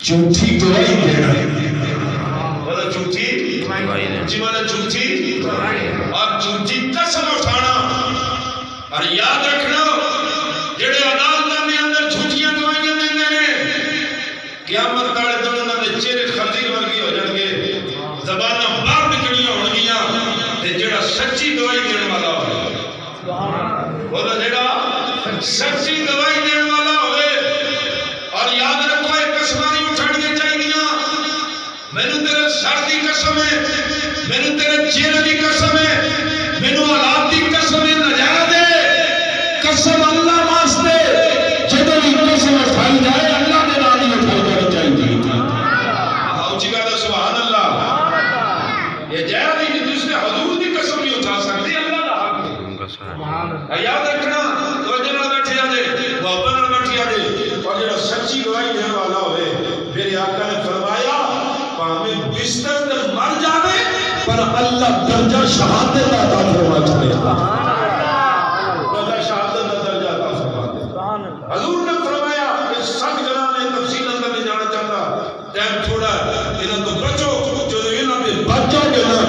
جھوٹی گواہی دینا، بولو جھوٹی جی بولو جھوٹی اور جھوٹی قسم اٹھانا۔ اور یاد رکھنا جڑے عدالتاں دے اندر جھوٹیاں گواہیاں دیندے نے قیامت والے دن انہاں دے چہرے خنزیر ورگے ہو جان گے، زباناں باہر نکلیاں ہون گیاں، تے جڑا سچی گواہی دین والا ہوئے، بولو جڑا سچی گواہی دین والا ہوئے۔ اور یاد رکھو ایک قسماں نہیں اٹھانیاں چاہیدیاں، مینوں تیرے سر دی قسم ہے، مینوں تیرے چہرے دی قسم ہے، مینوں حالات دی قسم ہے، نجائز ہے قسم اللہ واسطے جدوں بھی قسم اٹھائی جائے اللہ دے نال ہی اٹھائی جانی چاہیے۔ اونچی گل ہے سبحان اللہ۔ یہ جائز ہے کہ جس نے حضور دی قسم نہیں اٹھا سکتی، اللہ دا حق ہے۔ یاد رکھنا توجہ نال بیٹھے آ جے، محبت نال بیٹھے آ جے، اور جڑا سچی گواہی دینے والا ہوئے، میرے آقا نے فرمایا پاویں بستر تے مر جاوے پر اللہ درجہ شہادت عطا فرما چھڑے گا۔ اللہ شہادت کا درجہ عطا فرما دے۔ حضور نے فرمایا اس 7 گناہ نے تفصیل اندر نہیں جانا چاہتا، ٹائم تھوڑا ہے، انہاں تو بچو، جو انہاں دے بچو گے نا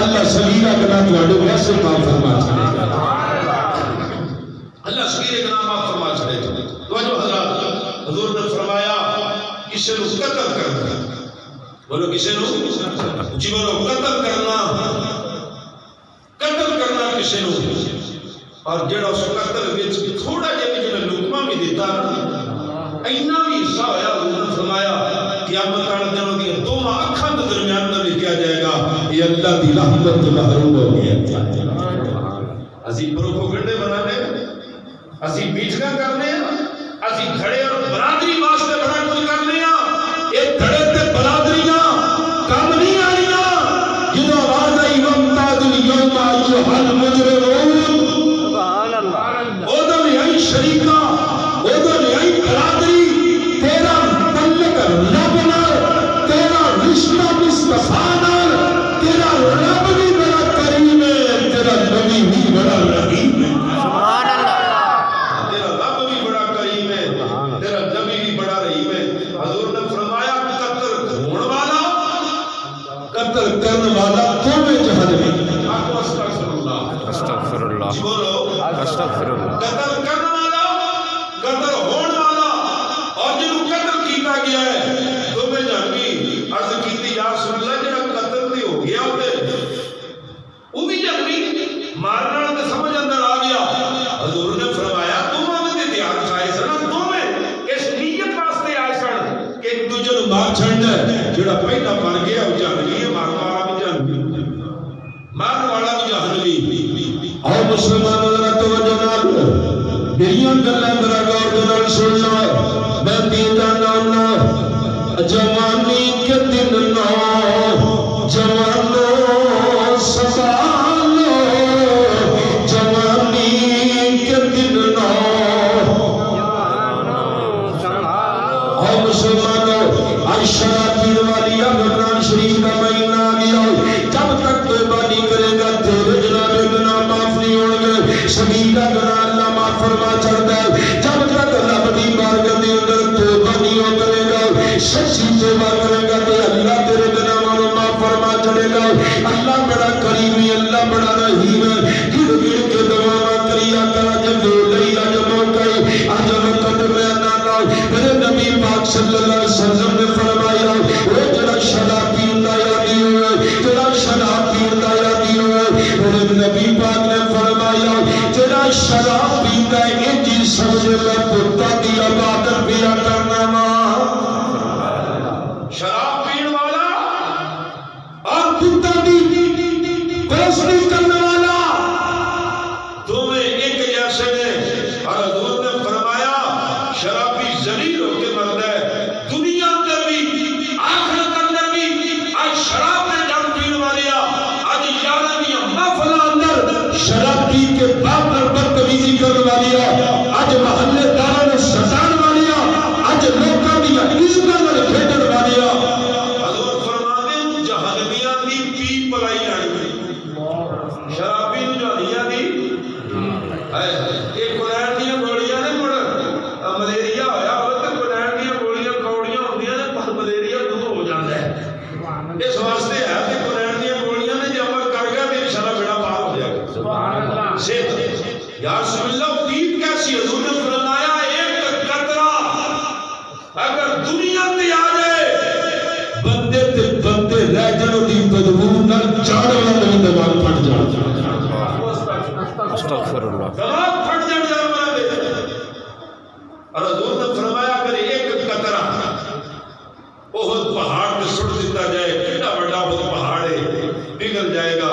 اللہ صغیرہ گناہ تواڈے واسطے معاف فرما چھڑے گا۔ اللہ صغیر گناہ معاف فرما چھڑے گا۔ توجہ حضرات، حضور نے فرمایا کسی نو قتل کرنا، بولو کسی نو جی بولو قتل کرنا، قتل کرنا کسی نو، اور جڑا اس قتل وچ تھوڑا جہا بھی جنہیں لقمہ بھی دیتا اینا بھی حصہ ہویا، حضور نے فرمایا قیامت والے دن دی دونوں اکھاں دے درمیان نہ لکھا جائے گا یہ اللہ دی رحمت تو محروم ہو گیا۔ اسی پروپیگنڈے بنانے، اسی میٹنگاں کرنے، اسی دھڑے اور برادری واسطے بڑا کچھ کرنے، یہ دھڑے تے برادریاں کم نہیں آنیاں۔ جدو آواز آئی وَامْتَازُ الْيَوْمَ أَيُّهَا الْمُجْرِمُونَ، ادھر یہی شریکاں، ادھر یہی برادری، تیرا تعلق رب نال، تیرا رشتہ مصطفیٰ نال، تیرا رب بھی بڑا کریم ہے، تیرا نبی بھی بڑا رحیم ہے۔ تیرا رب بھی بڑا کریم ہے، تیرا نبی بھی بڑا رحیم ہے۔ حضور نے فرمایا قتل ہون والا، قتل کرنے والا دونوں جہنمی۔ آکو استغفر اللہ، استغفر اللہ، جی بولو استغفر اللہ۔ قتل کرنے والا، قتل ہون والا، اور جنہوں قتل کیتا گیا ہے دونوں جہنمی۔ عرض کیتی یا رسول اللہ جڑا قتل تے ہو گیا ہوتے وہ بھی جہنمی، مارنا تے سمجھ اندر آ گیا۔ حضور نے فرمایا دونوں نے دھیان کھائے سن، دونوں اس نیت واسطے آئے سن کہ ایک دوجے نوں مار چھڑنا ہے، جڑا پہلا مر گیا وہ جہنمی ہے، مارن والا بھی جہنمی، مارن والا بھی جہنمی۔ اور مسلمان ذرا توجہ نال میریاں گلاں ذرا غور دے نال سن لو۔ میں دیدا نانا جوانی کے دن نو جوانو سنبھالو، جوانی کے دن نو اور مسلمانوں آج شراب پین والی اب رمضان شریف کا مہینہ آ گیا، جب تک توبہ نہیں کرے گا تیرے جناب گناہ معاف نہیں ہوں گے، صغیرہ گناہ اللہ معاف فرما چھڑتا ہے۔ جب تک رب دی بارگاہ دے اندر توبہ نہیں کرے گا، سچی توبہ کرے گا تو اللہ تیرے گناہوں کو معاف فرما چھڑے گا۔ اللہ بڑا کریم ہے، اللہ بڑا رحیم ہے۔ گر گر کے دعا کریا کرا جب لئی اج موقع اج وقت میں نہ لاؤ۔ میرے نبی پاک صلی اللہ علیہ وسلم نے فرمایا وہ جڑا شراب پیندا یادی ہوئے، جڑا شراب پیندا یادی ہوئے، میرے نبی پاک نے فرمایا جڑا شراب پیندا ہے یہ چیز سمجھے میں بتاں دی عبادت پیا کرنا وا۔ شراب پین والا اور بتاں دی پرستش کرنے والا دونوں ایک جیسے نے، اور حضور نے فرمایا شرابی ذلیل ہو کے مرد ہے، دنیا اندر بھی آخرت اندر بھی۔ آج شراب میں جان پین والیا، آج یاراں محفل اندر شراب پی کے باپ پر بدتمیزی کرنے والیا، آج محلے داراں نوں ستان والیا، آج لوکاں دی عزتاں نال کھیڈن والیا۔ حضور فرماتے ہیں جہنمیاں دی پی پلائی جانی، شرابی نوں جہنمیاں دی ایک قرآن دیا گولیاں نے مڑ ملیریا ہویا ہوتا قرآن دیا گولیاں کوڑیاں ہوندیاں نے پر ترتیب کیسی؟ حضور نے فرمایا ایک قطرہ اگر دنیا تے آ جائے بندے تے بندے رہ جان دی بدبو نال چاڑ والا دماغ پھٹ جاتا استغفر اللہ دماغ پھٹ جانور دے. اور حضور نے فرمایا اگر ایک قطرہ احد پہاڑ پہ سٹ دیتا جائے کتنا بڑا احد پہاڑ ہے پگھل جائے گا.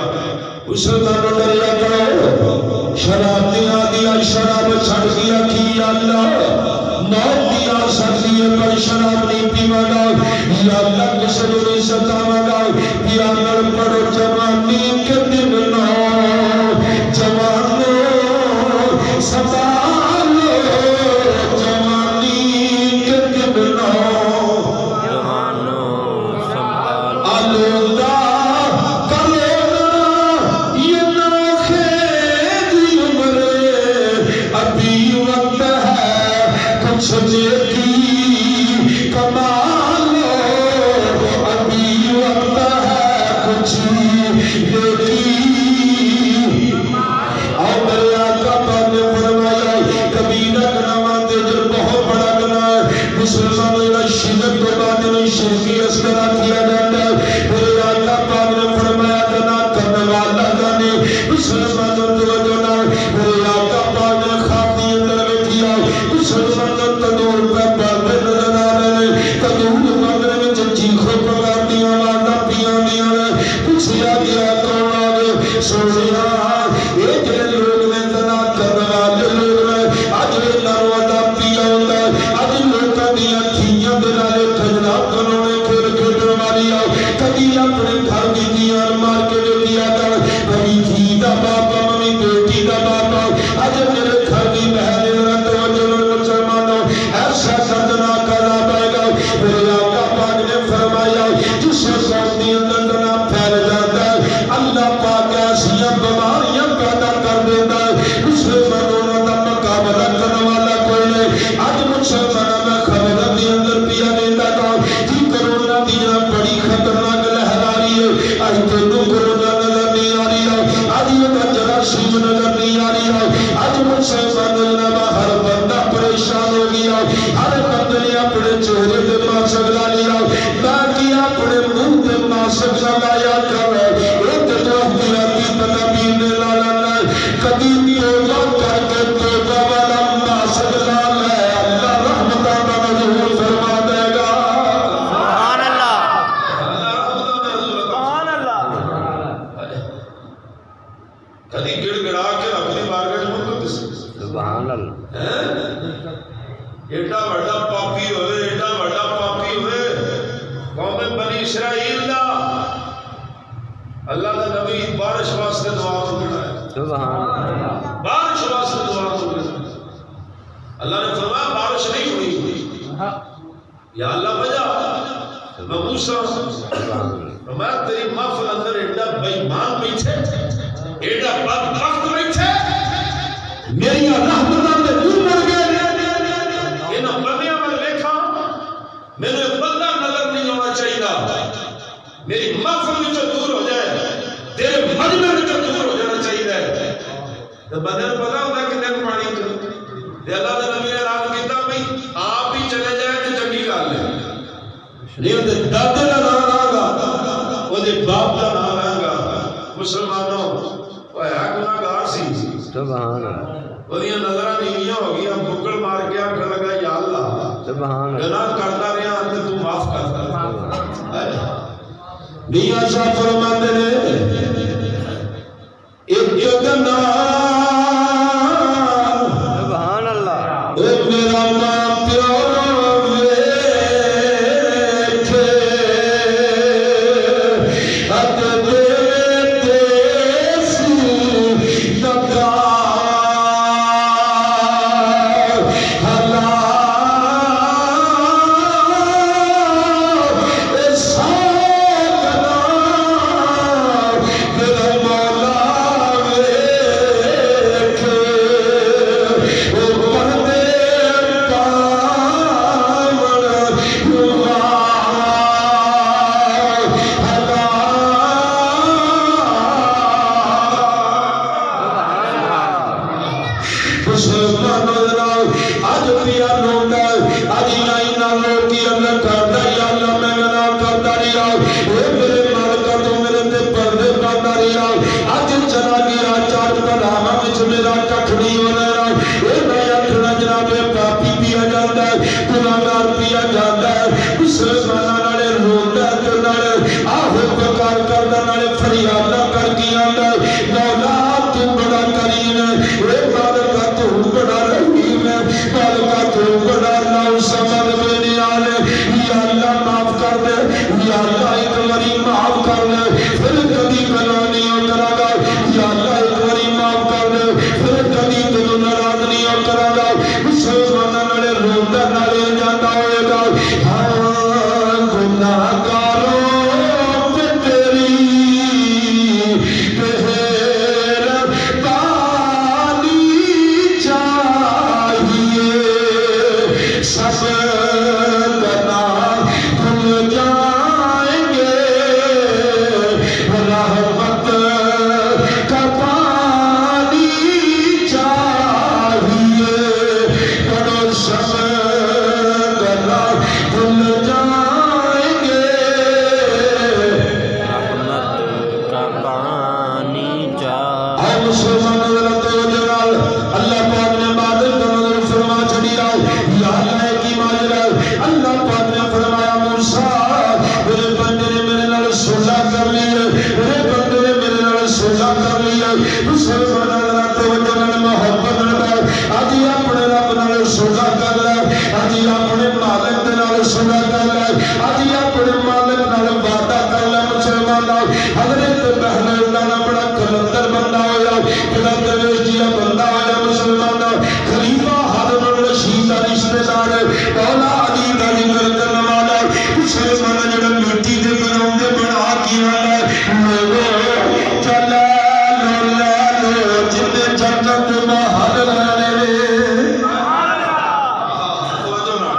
مسلمانوں ڈریا کرو شراب دیا دیا شراب چھڑ دیا کی اللہ موت دیا سکتی ہے پر شراب نہیں پیوا گا یا اللہ کسی کو نہیں ستاوا گا یا اللہ پڑھو جوانی کے دن نو جوانو سنبھالو جوانی کے دن نو جوانو سنبھال آلودہ سجے کی کمال ابھی وقت ہے کچھ لیکی اور میرے آقا پاک نے فرمایا کبیرہ گناہ دے جو بہت بڑا گناہ ہے مسلمانوں کا شرک تو بعد میں شرکی اصغرا کیا جاتا ہے. میرے آقا پاک نے فرمایا گناہ کرنے والا جانے مسلمانوں توجہ نہ. میرے آقا پاک نے خواب دی اندر میں کیا مسلمانوں تدور پہ بابے نظر آ رہے ہیں تدور مانگنے میں چیخوں پکار دیا مانا پیا دیا پوچھیا گیا کون آگے سوچیا یہ جنہیں لوگ نے زنا کرنے والے لوگ نے آج وہ نروادہ پیا ہوتا ہے آج لوگوں دیا تھیاں دلالے کھجنا کنونے کھیل کھیلنے والی آؤ کبھی اپنے گھر کی دیا مار کے لے دیا کر کبھی تھی دا باپا ممی بیٹی دا باپا آج میرے گھر کی بہنیں رہتے ہو جنہوں مسلمانوں ایسا دردناک عذاب آئے گا. میرے آقا پاک نے فرمایا جس قوم کے اندر زنا پھیل جاتا ہے اللہ پاک ایسی بیماریاں پیدا کر دیتا ہے مسلمانوں کا مقابلہ کرنے والا کوئی نہیں. آج مسلمانوں میں خبروں کے اندر پیا دیتا تھا کہ کرونا کی بڑی خطرناک لہر آ رہی ہے. آج تو کرونا نظر نہیں آ رہی ہے آج یہ جراثیم نظر نہیں آ رہی ہے. آج مسلمانوں نے ہر بندہ پریشان ہو گیا ہر بندے نے اپنے چہرے پہ ماسک لا لیا باقی اپنے منہ پہ ماسک لگایا کر ایک تو احتیاطی تدابیر نے لا لینا کبھی توبہ کر کے توبہ والا ماسک لا لے اللہ رحمتہ کا نزول فرما دے گا. سبحان اللہ سبحان اللہ. کدی گڑ گڑا کے اپنی بارگاہ میں کو سبحان اللہ ایڈا بڑا پاپی ہوئے ایڈا بڑا پاپی ہوئے قوم بنی اسرائیل دا اللہ دا نبی بارش واسطے دعا مانگنا ہے سبحان اللہ بارش واسطے دعا مانگنا ہے. اللہ نے فرمایا بارش نہیں ہوئی یا اللہ وجہ میں موسیٰ فرمایا تیری محفل اندر ایڈا بےمان بیٹھے ایڈا بدبخت بیٹھے میری رحمتہ میں دور مر گئے انہاں بندیاں میں دیکھا میرے بندہ نظر نہیں ہونا چاہیے میری محفل میں جو دور ہو جائے تیرے مجمع میں جو دور ہو جانا چاہیے. تو بندے نے پتا ہوتا کہ دن پانی تو اللہ نے نبی نے اعلان کیتا بھئی آپ ہی چلے جائیں تو چنگی گل ہے نہیں ہوتے دادے کا نام آگا وہ دے باپ کا نام آگا. مسلمانوں وہ ہے گناہگار سی سبحان اللہ وہی نظرہ نیویاں ہو گیا بکڑ مار کے آنکھ لگا یا اللہ سبحان اللہ گناہ کرتا رہا انت تو معاف کرتا رہا. میاں شاہ فرماتے نے ایک گناہ سبحان اللہ اے میرا ماں پیو ویکھے ات دیتے سی نکا مسلمانوں جناب اج پیا روتا اج نہیں نہ لوکی اللہ کرتا یا اللہ میں گنا کرتا رہا اے میرے مالکا تو میرے تے پردے پاتا رہا اج چلا گیا چار پراواں وچ میرا ککھ نہیں ہونا اے میں آکھنا جناب پاپی پیا جاندا ہے گناہگار پیا جاندا ہے مسلماناں نالے روندا تے نالے آہو پکار کردا نالے فریاداں کر کے آندا مولا تو بڑا کریم ہے اے مالکا تو بڑا رحیم ہے مالکا تو بڑا نام سمجھ میں نہیں آنے یا اللہ معاف کر دے یا اللہ ایک باری معاف کر دے پھر کبھی گناہ نہیں کرا گا یا اللہ ایک باری معاف کر دے پھر کبھی تجھے ناراض نہیں کرا گا مسلمانوں نالے روندا نالے جاندا ہوئے گا ہاں گناہگاروں پہ تیری سب گناہ دھل جائیں گے رحمت کا پانی چاہیے کرو سب گناہ دھل جائیں گے رحمت کا پانی چاہیے اے مسلمان حضرت جلال اللہ پاک نے بادل کا نظر فرما چھڑی یا اللہ کی ماجرا اللہ پاک نے فرمایا موسیٰ میرے بندے نے میرے نال صلح کر لی ہے میرے بندے نے میرے نال صلح کر لی ہے مسلمان حضرات توجہ نال محبت نال اج اپنے رب نال صلح کر لے اج اپنے مالک دے نال صلح کر لے اج اپنے مالک نال وعدہ کر لے مسلمان حضرت بہلول دا بڑا کلندر بندہ ہویا کلندر ویچیا بندہ ہویا مسلمان خلیفہ ہارون الرشید دا رشتہ دار مولا علی دا ذکر کرنے والا مسلمان جڑا مٹی دے بناؤندے بنا کے آندا لوگو چلا لو جن جنت محل لینے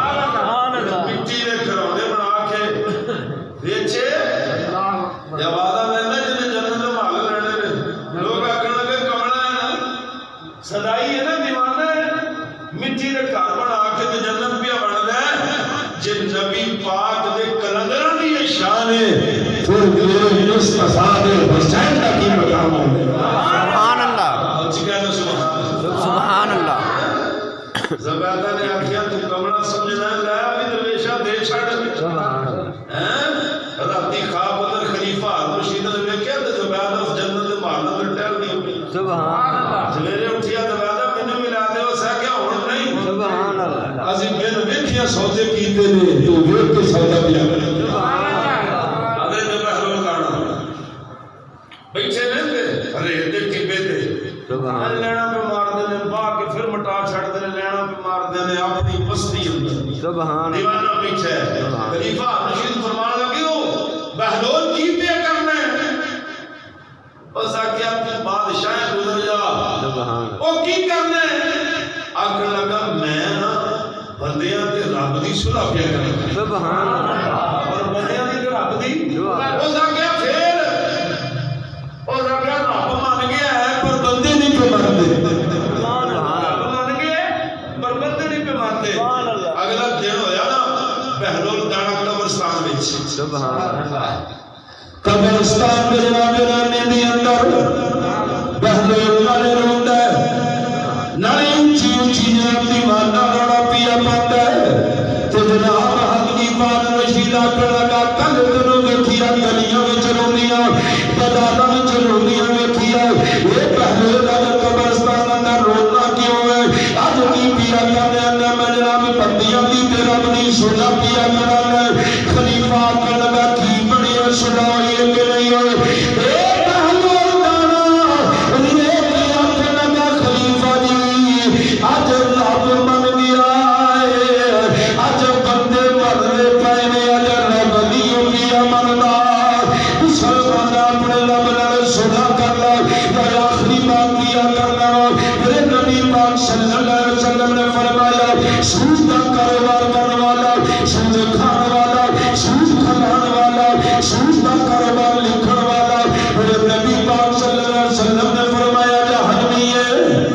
مٹی دے گھرونے بنا کے ویچے یا وعدہ لینا جن جنت محل لینے لوگ آکھن لگے کملا ہے نا صدائی ہے نا دیوانہ ہے مٹی دے گھر بنا کے تے جنت پیا بندا ہے جے نبی پاک دے کلندراں دی شان ہے پھر میرے مصطفیٰ دے حسین دا کی مقام ہے سبحان اللہ اچ کہنا سبحان اللہ زبیدہ نے آکھیا تو کملا سمجھنا ہے لے بھی درویشہ دے چھڑ سبحان اللہ راتی خواب اندر خلیفہ ہارون رشید نے ویکھیا تے زبیدہ جنت دے محل اندر ٹہل دی ہوئی سبحان اللہ سویرے اٹھیا زبیدہ مینوں ملا دے اس کیا ہن نہیں سبحان اللہ اسی بن ویکھیا سودے کیتے نے تو ویکھ کے سودا پیا سبحان اللہ حضرت بہلول کانا بیٹھے رہندے ارے دے ٹبے تے سبحان لینا پہ مار دے نے با کے پھر مٹا چھڑ دے لینا پہ مار دے نے اپنی بستی اندر سبحان دیوانہ پیچھے ہے خلیفہ ہارون رشید فرمان لگے ہو بہلول کی پہ کرنا ہے بس آکھیا تو بادشاہ گزر جا سبحان او کی کرنا ہے آکھن لگا میں نا بندیاں تے رب دی صلح پیا کرنا سبحان اللہ اور بندیاں دی تے رب دی سبحان اس آکھیا پھر اس آکھیا رب مان گیا ہے پر بندے نہیں پہ مانتے رب مان گیا ہے پر بندے نہیں پہ مانتے اگلا دن ہویا نا بہلول دانا قبرستان وچ سبحان اللہ قبرستان دے جناب رانے دے اندر بہلول نالے روندا ہے نالے اونچی اونچی جناب دیوانہ روڑا پیا پاندا ہے تے جناب حضرت ہارون رشید آکھن لگا کل تینوں ویکھیا گلیاں وچ روندیاں بازاراں وچ روندیاں ویکھیا اے بہلول دا قبرستان اندر رونا کیوں ہے اج کی پیا کرنے اندر میں جناب بندیاں دی تے رب دی صلح پیا کرنا خلیفہ آکھن لگا کی بڑی صلح ہوئی کہ نہیں ہوئی اے بہلول دانا یہ کیا کہ لگا خلیفہ جی اج رب من گیا ہے اج بندے مرنے پے نے اج رب نہیں کیا مندا مسلمان اپنے رب نال صلح کر لو یا آخری بات کیا کرنا میرے نبی پاک صلی اللہ علیہ وسلم نے فرمایا سود کا کاروبار کرنے والا سود کھانے والا سود کھلانے والا سود کا کاروبار لکھنے والا میرے نبی پاک صلی اللہ علیہ وسلم نے فرمایا جہنمی ہے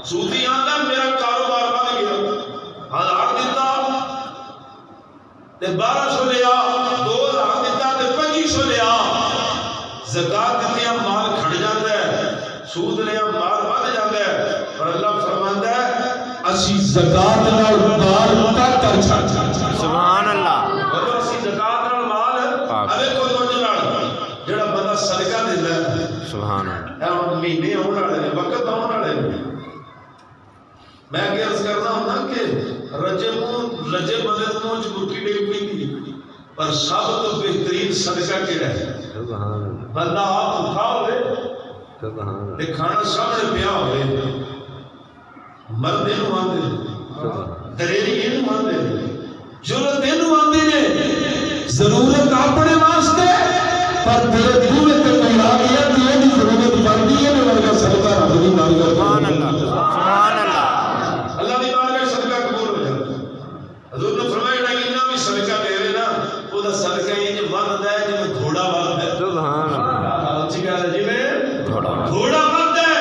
سودی آندا میرا کاروبار بن گیا 1000 دیتا تے 1200 لیا 2000 دیتا تے 2500 لیا زکات دیتی مال کھڑ جاتا ہے سود لیا مال بڑھ جاتا ہے اور اللہ فرماندا ہے اسی زکات نال مال تک کر چھڑ سبحان اللہ اور اسی زکات نال مال اوے کو توجہ نال جڑا بندہ صدقہ دیندا ہے سبحان اللہ اے ہن مہینے آਉਣ والے نے وقت آਉਣ والے نے میں کہ عرض کرنا ہوں کہ رجب بندے دے منہ چ برکی ڈگ پئی پر سب تو بہترین صدقہ کیڑا ہے سبحان اللہ بندہ آپ اٹھا ہوئے سبحان اللہ تے کھانا سامنے پیا ہوئے مرد اینو آندے دلیری اینو آندے جرت اینو آندے نے ضرورت اپنے واسطے پر تیرے دل تے کوئی آ گیا تے یہ ضرورت بنتی ہے ورگا صدقہ رب دی بارگاہ سبحان اللہ سبحان اللہ اللہ دی بارگاہ صدقہ قبول ہو جاتا ہے حضور نے فرمایا کہ جتنا بھی صدقہ دے نا او دا صدقہ یہ وددا ہے جویں گھوڑا وددا ہے سبحان اللہ اچھی گل ہے جویں گھوڑا وددا ہے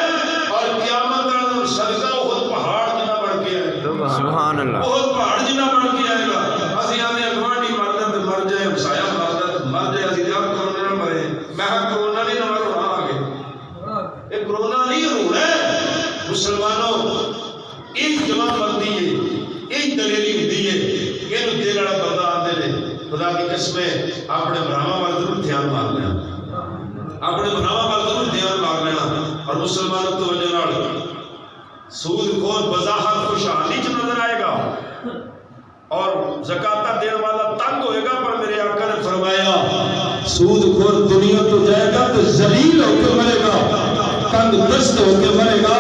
اور قیامت دا صدقہ وہ پہاڑ جنا بن کے آئے گا سبحان اللہ وہ پہاڑ جنا بن کے آئے گا اسی آنے گوانڈی مردا تے مر جائے ہمسایا مردا تے مر جائے اسی آپ کرونا نہ مرے میں کرونا نہیں نہ مرو آ گئے یہ کرونا نہیں رونا ہے مسلمانوں ایک جمع بندی ہے ایک دلیری ہوتی ہے یہ دل والا بندہ آتے ہیں خدا کی قسمیں اپنے بھراواں وال ضرور دھیان مار لینا اپنے بھراواں وال ضرور دھیان مار لینا اور مسلمانوں توجہ نال سود خور بظاہر خوشحالی چ نظر آئے گا اور زکاتہ دین والا تنگ ہوئے گا پر میرے آقا نے فرمایا سود خور دنیا تو جائے گا تو ذلیل ہو کے مرے گا تنگ دست ہو کے مرے گا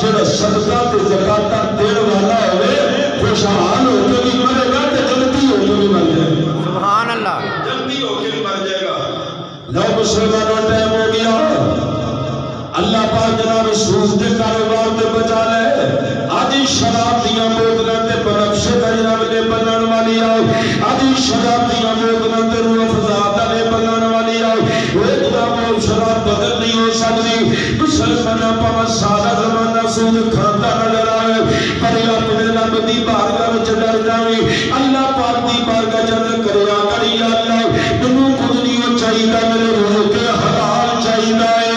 جڑا صدقہ تے زکات دین والا ہوئے خوشحال ہو کے بھی مرے گا تے جنتی ہو کے بھی مر جائے گا سبحان اللہ جلدی ہو کے بھی مر جائے گا لو مسلمانوں ٹائم ہو گیا اللہ پاک جناب سود کے کاروبار تے بچا لے آج شراب دیاں بوتلاں تے بنفشے دا جناب لے بنن والی آؤ آج شراب دیاں بوتلاں تے روح افزا دا لے بنن والی آؤ وہ جناب شراب بدل نہیں ہو سکتی مسلماناں پاویں سارا زمانہ سود کھاندا نظر آئے پر اپنے رب دی بارگاہ وچ ڈر جاویں اللہ پاک دی بارگاہ جل کریا کری اللہ مینوں کچھ نہیں چاہیدا میرے روح کے حلال چاہیدا ہے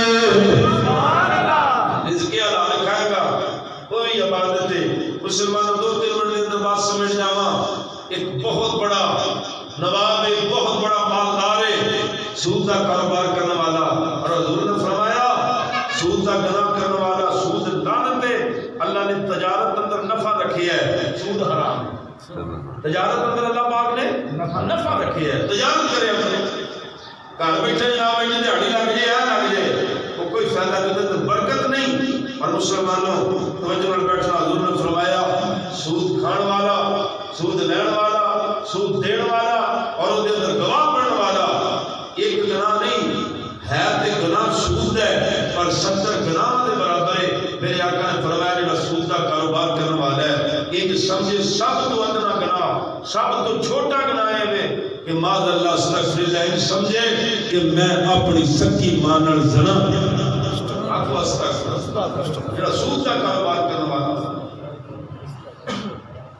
مسلمانوں 2-3 منٹ کے اندر بات سمجھ جاواں ایک بہت بڑا نواب ایک بہت بڑا مالدار ہے سود کا کاروبار کرنے والا اور حضور نے فرمایا سود کا گناہ کرنے والا سود لعنت ہے اللہ نے تجارت اندر نفع رکھی ہے سود حرام ہے تجارت اندر اللہ پاک نے نفع رکھی ہے تجارت کرے اپنے گھر بیٹھے جا بیٹھے دیہڑی لگ جائے وہ کوئی فائدہ نہیں برکت نہیں اور مسلمانوں توجہ نال بیٹھنا حضور نے فرمایا سود کھان والا سود لین والا سود دین والا اور اس کے اندر گواہ بننے والا ایک گناہ نہیں ہے تے گناہ سود ہے پر 70 گناہ دے برابر ہے میرے آقا نے فرمایا جڑا سود کا کاروبار کرنے والا ہے ایک سمجھے سب تو ادنا گناہ سب تو چھوٹا گناہ ہے کہ معاذ اللہ استغفر اللہ سمجھے کہ میں اپنی سکی ماں نال زنا آخو استغفر جڑا سود کا کاروبار کرنے والا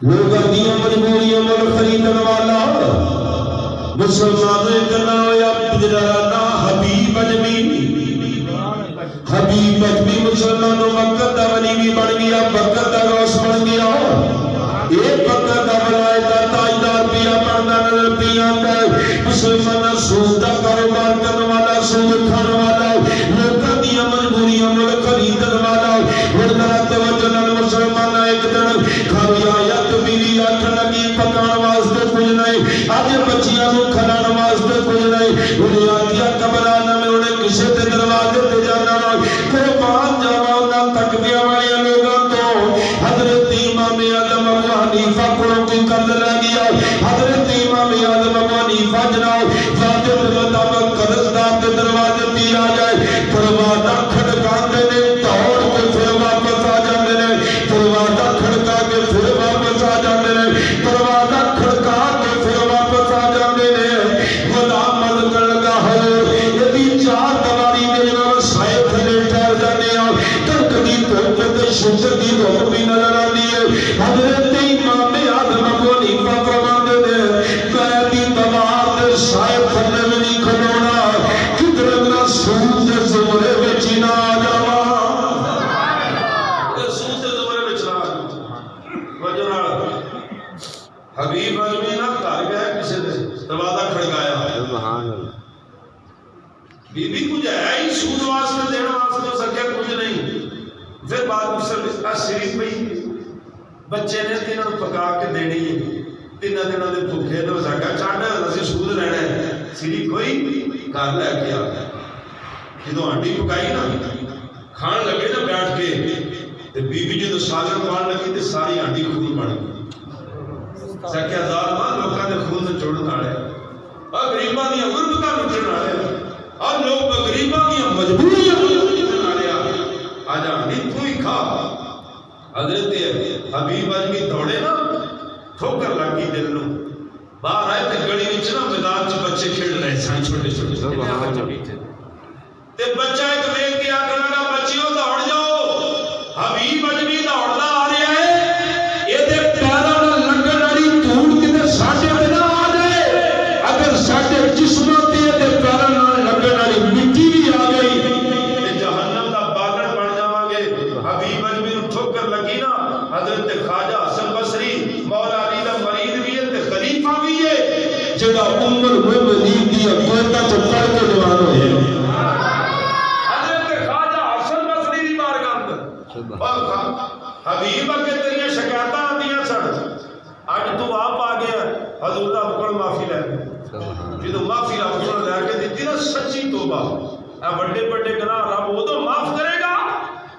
لوگاں دیاں مجبوریاں مول خریدن والا مسلمان ایک نہ ہویا جڑا نا حبیب اجمی مسلمانوں مکہ دا ولی بھی بن گیا مکہ دا غوث بن گیا ایک مکہ دا ولایت دا تاجدار پیا بندا نظر پیا مسلمان سود دا کاروبار کرنے والا سود کھان والا لوگاں دیاں مجبوریاں مول خریدن والا ورنہ توجہ نال مسلمان ایک دن کھاویا یا بیوی آکھن لگی پکان واسطے کچھ نہیں اج بچیاں نوں کھلاون واسطے کچھ نہیں انہیں آکھیا کمرانا میں انہیں کسے تے دروازے تے جانا وا قربان جاواں انہاں تکبیراں والے لوگاں تو حضرت امام اعظم ابو حنیفہ کولوں کوئی قرض لے گیا حضرت امام اعظم ابو حنیفہ جناب ذات مطابق قرضدار کے دروازے پہ آ جائے دروازہ کھڑکاندے نے دوڑ کے پھر واپس آ جاندے نے دروازہ کھڑکا کے پھر واپس آ جاندے نے دروازہ کھڑکا کے پھر واپس آ جاندے نے غلام ملکن لگا ہے یہ چار دیواری دے جناب سائے تھلے ٹھہر جانے آ کڑکدی دھوپ تے شکر دی رونق بھی نظر آتی ہے. حضرت امام اعظم ابو حنیفہ فرماتے ہیں میں بھی دیوار دے سائے تھلے بھی نہیں کھلونا کدھر میں سود دے زمرے وچ نہ آ جاواں. سود دے زمرے وچ نہ آ وجہ نال حبیب اجمی نہ گھر گئے کسی نے دروازہ کھڑکایا سبحان اللہ. بی بی کچھ ہے ہی سود واسطے دین واسطے سکے کچھ نہیں. پھر بعد میں شریف پئی بچے نے تینوں پکا کے دینی ہے 3 دنوں دے بھوکے نے سکا چاڈ اسی سود لینا ہے سری کوئی گھر لے کے آ گیا. جدو ہانڈی پکائی نا کھان لگے نا بیٹھ کے بی بی جدو ساجن پان لگی تے ساری ہانڈی خون بن گئی. سکیا ہزار ماں لوکاں دے خون تے چوڑن والے اور غریباں دی غربتاں لٹن والے اور لوگ غریباں دی مجبوریاں لٹن والے آج ہانڈی تو ہی کھا. حضرت حبیب اجمی دوڑے نا ٹھوکر لگی دل نو باہر آئے تے گلی وچ نا میدان چ بچے کھیل رہے سن چھوٹے چھوٹے تے بچہ ایک ویکھ کے آکھن لگا بچیو دوڑ جاؤ حبیب اجمی دوڑدا آ رہا ہے اے دے پیراں نال لگن والی دھوڑ کتے ساڈے تے نہ آ جائے. اگر ساڈے جسماں تے دے پیراں نال لگن والی مٹی بھی آ گئی تے جہنم دا بالن بن جاواں گے. حبیب اجمی نوں ٹھوکر لگی نا حضرت خواجہ حسن بصری مولا علی دا مرید بھی ہے تے خلیفہ بھی ہے جڑا ام المؤمنین دی قوتاں چ پڑھ کے جوان ہوئے. حضرت خواجہ حسن بصری دی بارگاہ اندر حبیب اگے تیریاں شکایتاں آندیاں سن اج تو آپ آ گیا حضور دا حکم معافی لے جدو معافی رب کو لے کے دتی نا سچی توبہ اے بڑے بڑے گناہ رب ادو معاف کرے گا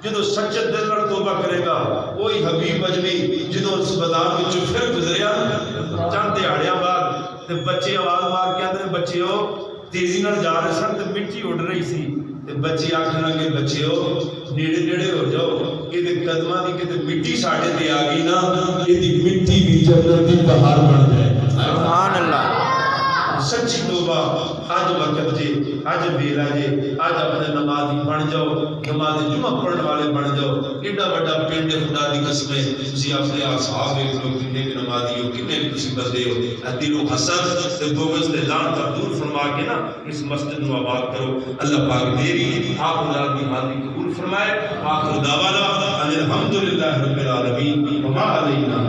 جدو سچے دل نال توبہ کرے گا. وہی حبیب اجمی جدو اس بازار وچ پھر گزریا چند دیہاڑیاں بعد تے بچے آواز مار کے آندے بچیو تیزی نال جا رہے سن تے مٹی اڑ رہی سی تے بچے آکھن لگے بچیو نیڑے نیڑے ہو جاؤ یہ قدماں دی کتے مٹی ساڈے تے آ گئی نا یہ مٹی بھی جنت دی بہار بن جائے. سبحان اللہ. سچی توبہ آج وقت جے آج ویلا جے آج اپنے نمازی بن جاؤ نماز جمعہ پڑھنے والے بن جاؤ. ایڈا بڑا پنڈ خدا دی قسم ہے تسی اپنے اصحاب ایک لوگ کنے کے نمازی ہو کنے کے تسی بندے ہو دل و حسد تے بغض تے لعن کا دور فرما کے نا اس مسجد نو آباد کرو. اللہ پاک میری آپ خدا کی حاضری قبول فرمائے. آخر دعوانا ان الحمدللہ رب العالمین وما علینا